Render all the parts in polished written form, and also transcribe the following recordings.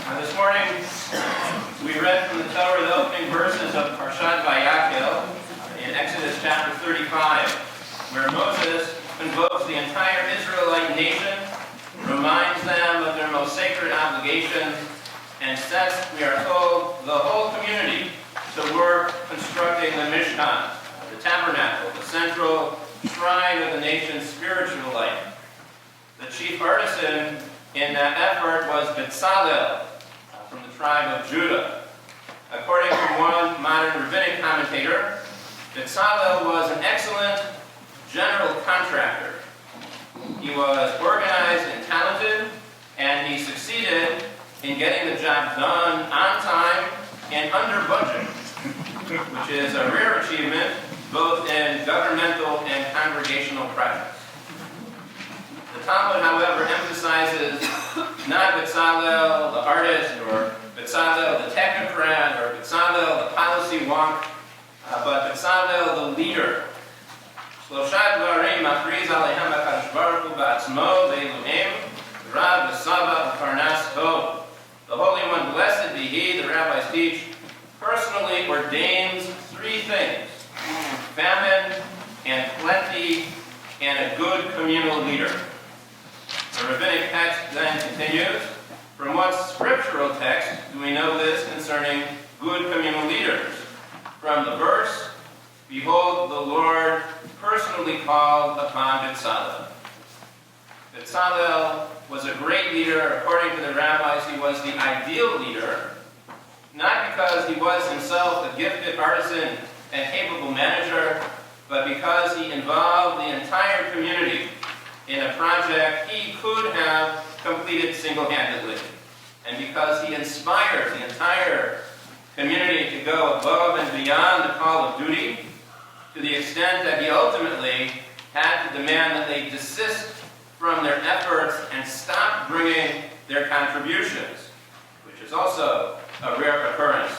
This morning, we read from the Torah the opening verses of Parshat Vayakhel in Exodus chapter 35, where Moses invokes the entire Israelite nation, reminds them of their most sacred obligations, and sets, we are told, the whole community to work constructing the Mishkan, the tabernacle, the central shrine of the nation's spiritual life. The chief artisan in that effort was Bezalel, from the tribe of Judah. According to one modern rabbinic commentator, Bezalel was an excellent general contractor. He was organized and talented, and he succeeded in getting the job done on time and under budget, which is a rare achievement both in governmental and congregational projects. The Talmud, however, emphasizes not Bezalel the artist, or Bezalel the technocrat, or Bezalel the policy wonk, but Bezalel the leader. Shloshat dvarim machriz alehem HaKadosh Baruch Hu ba'atzmo ve'eluhem Rav v'Saba v'Parnas Tov. The Holy One, blessed be He, the rabbis teach, personally ordains three things: famine and plenty and a good communal leader. The rabbinic text then continues, from what scriptural text do we know this concerning good communal leaders? From the verse, behold, the Lord personally called upon Bezalel. Bezalel was a great leader. According to the rabbis, he was the ideal leader, not because he was himself a gifted artisan and capable manager, but because he involved the entire community in a project he could have completed single-handedly, and because he inspired the entire community to go above and beyond the call of duty, to the extent that he ultimately had to demand that they desist from their efforts and stop bringing their contributions, which is also a rare occurrence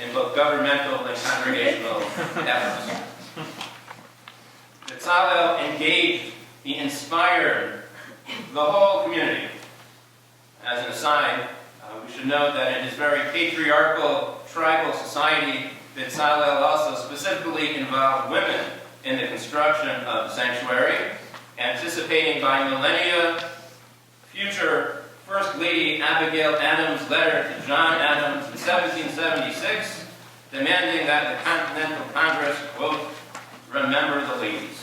in both governmental and congregational efforts. Bezalel engaged, he inspired the whole community. As an aside, we should note that in his very patriarchal tribal society, Bezalel also specifically involved women in the construction of the sanctuary, anticipating by millennia future First Lady Abigail Adams' letter to John Adams in 1776, demanding that the Continental Congress, quote, remember the ladies.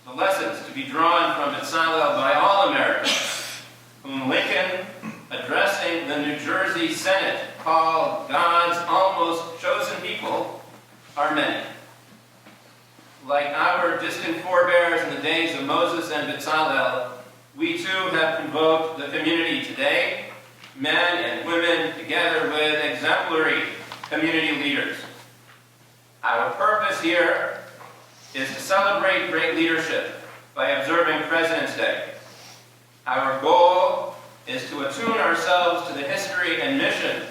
The lessons to be drawn from Bezalel by all Americans, whom Lincoln, addressing the New Jersey Senate, called God's almost chosen people, are many. Like our distant forebears in the days of Moses and Bezalel, we too have convoked the community today, men and women, together with exemplary community leaders. Our purpose here is to celebrate great leadership by observing President's Day. Our goal is to attune ourselves to the history and mission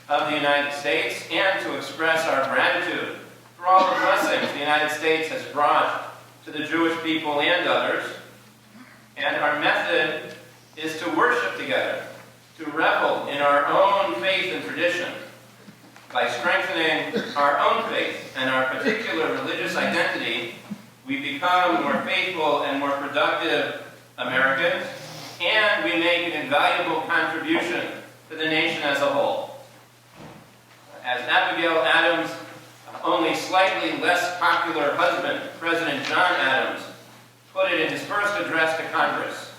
of the United States and to express our gratitude for all the blessings the United States has brought to the Jewish people and others. And our method is to worship together, to revel in our own faith and tradition. By strengthening our own faith and our particular religious identity, we become more faithful and more productive Americans, and we make an invaluable contribution to the nation as a whole. As Abigail Adams' only slightly less popular husband, President John Adams, put it in his first address to Congress,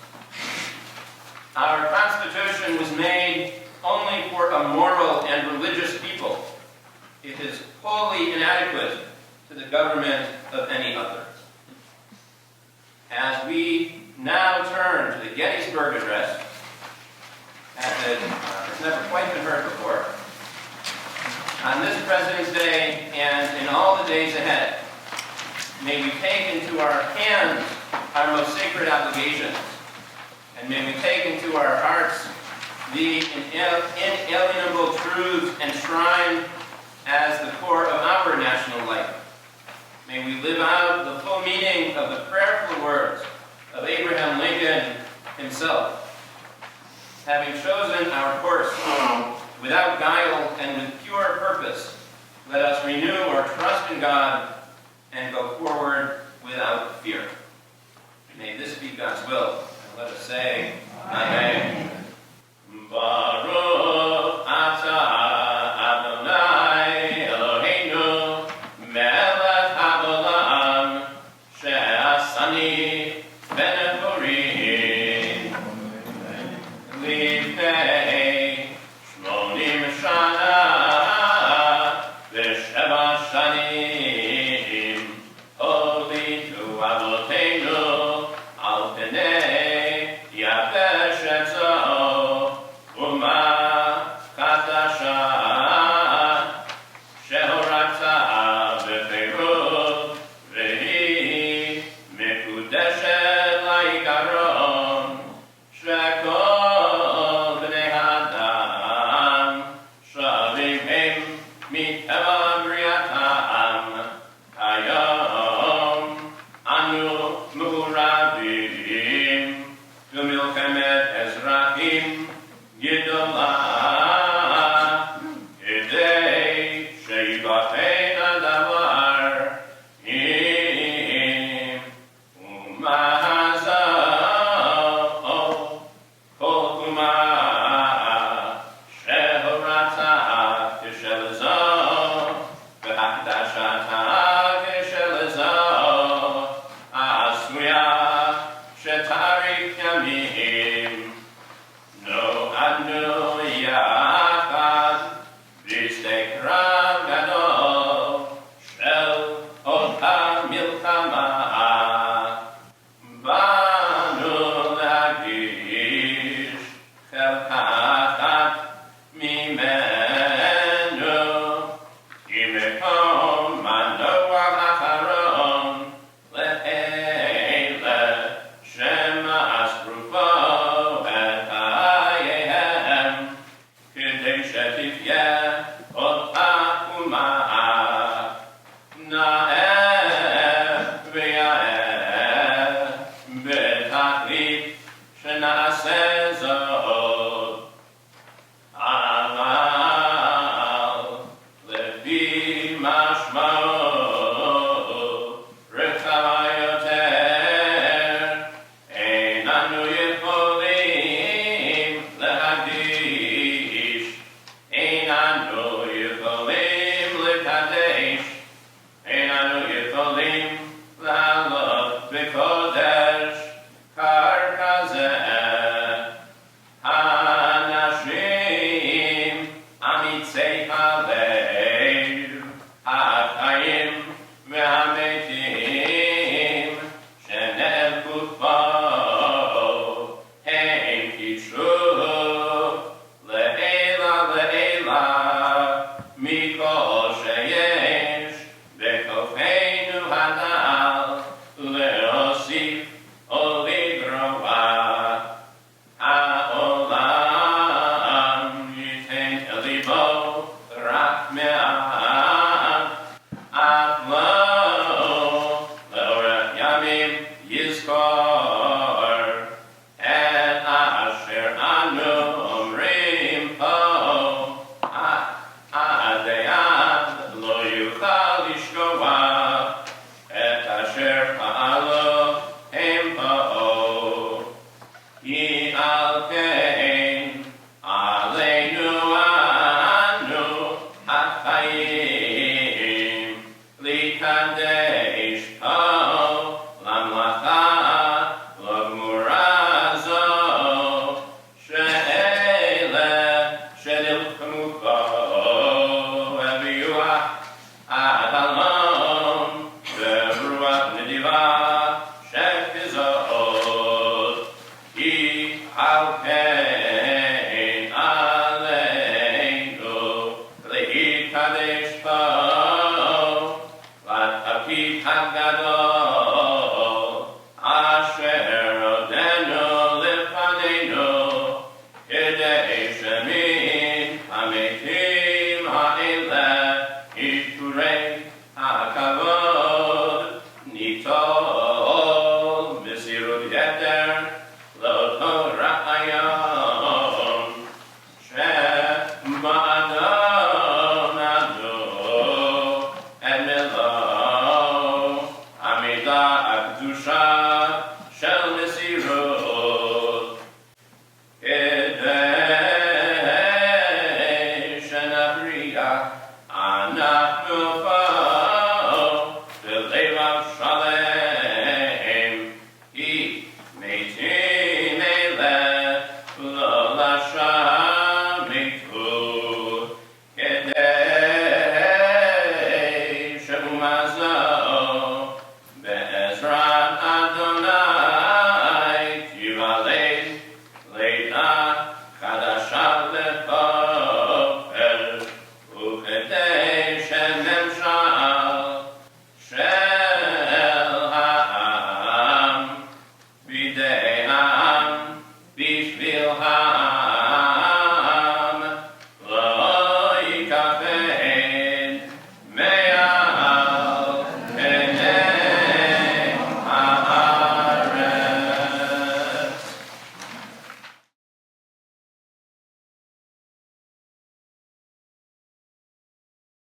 our Constitution was made only for a moral and religious people. It is wholly inadequate to the government of any other. As we now turn to the Gettysburg Address, as it has never quite been heard before, on this President's Day and in all the days ahead, may we take into our hands our most sacred obligations, and may we take into our hearts the inalienable truths enshrined as the core of our national life. May we live out the full meaning of the prayerful words of Abraham Lincoln himself. having chosen our course without guile and with pure purpose, let us renew our trust in God and go forward without fear. May this be God's will. And let us say, Amen. Baruch atah Adonai Eloheinu melech haolam she'asani ben horim lifnei shmonim shana v'sheva shanim holitu avoteinu al pnei yavesh etzo Uma Kadasha Shehorata Beperu Vehi Mekudeshe Laikaron Shekol Bnei Adam Shavim Hem Miteva Briatam Hayom Anu Muravim Tumilchemet Ezrahim Gidolah, Idei, Sheibatein Adavar, Im, Umahazah, Kol Kumah, Shehorata, Kishelazah, V'Hakdashata, Kishelazah, Asmuya, Shetarik Yamim, No anu yachad b'stek rav gadol shel ota milchama banu lagish chelkachat mimenu imekom manoach hacharon le'ele shema asrufo Shemi